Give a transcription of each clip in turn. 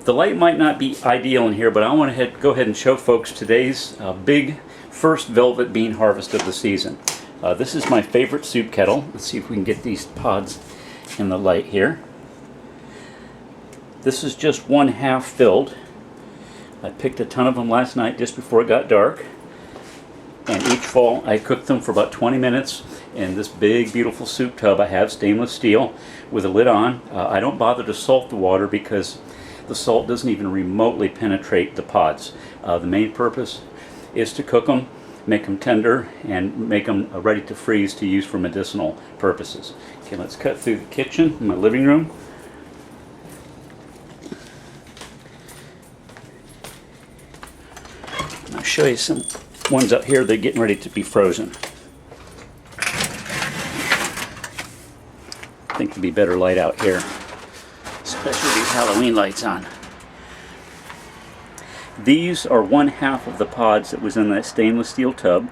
The light might not be ideal in here, but I want to go ahead and show folks today's big first velvet bean harvest of the season. This is my favorite soup kettle. Let's see if we can get these pods in the light here. This is just 1/2 filled. I picked a ton of them last night just before it got dark. And each fall I cook them for about 20 minutes in this big beautiful soup tub I have, stainless steel with a lid on. I don't bother to salt the water because the salt doesn't even remotely penetrate the pods. The main purpose is to cook them, make them tender, and make them ready to freeze to use for medicinal purposes. Okay, let's cut through the kitchen, my living room. I'll show you some ones up here. They're getting ready to be frozen. I think there'll be better light out here, especially these Halloween lights on. These are 1/2 of the pods that was in that stainless steel tub.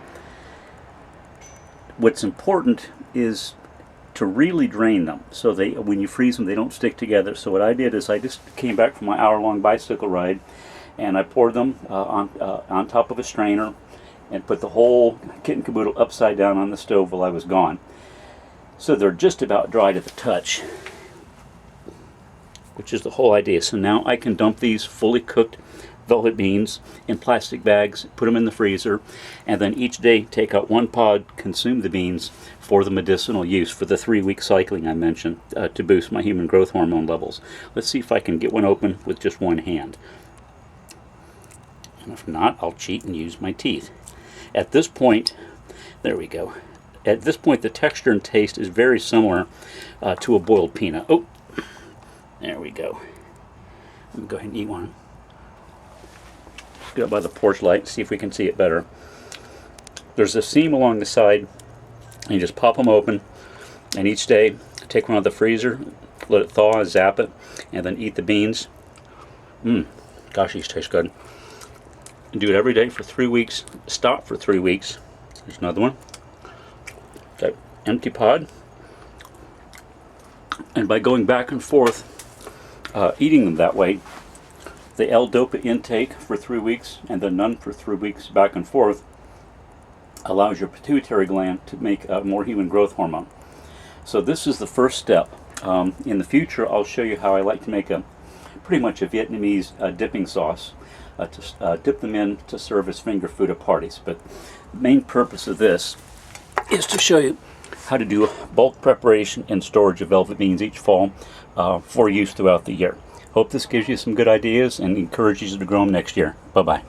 What's important is to really drain them so when you freeze them they don't stick together. So what I did is I just came back from my hour-long bicycle ride and I poured them on top of a strainer and put the whole kit and caboodle upside down on the stove while I was gone. So they're just about dry to the touch, which is the whole idea. So now I can dump these fully cooked velvet beans in plastic bags, put them in the freezer, and then each day take out 1 pod, consume the beans for the medicinal use, for the 3-week cycling I mentioned, to boost my human growth hormone levels. Let's see if I can get one open with just one hand. And if not, I'll cheat and use my teeth. At this point, there we go. At this point, the texture and taste is very similar to a boiled peanut. Oh, there we go. Let me go ahead and eat one. Get up by the porch light, see if we can see it better. There's a seam along the side, and you just pop them open, and each day take one out of the freezer, let it thaw, zap it, and then eat the beans. Gosh, these taste good. And do it every day for 3 weeks. Stop for 3 weeks. There's another one. Okay, empty pod. And by going back and forth, eating them that way, the L-dopa intake for 3 weeks and then none for 3 weeks back and forth allows your pituitary gland to make more human growth hormone. So this is the first step. In the future, I'll show you how I like to make pretty much a Vietnamese dipping sauce to dip them in to serve as finger food at parties. But the main purpose of this is to show you how to do bulk preparation and storage of velvet beans each fall for use throughout the year. Hope this gives you some good ideas and encourages you to grow them next year. Bye-bye.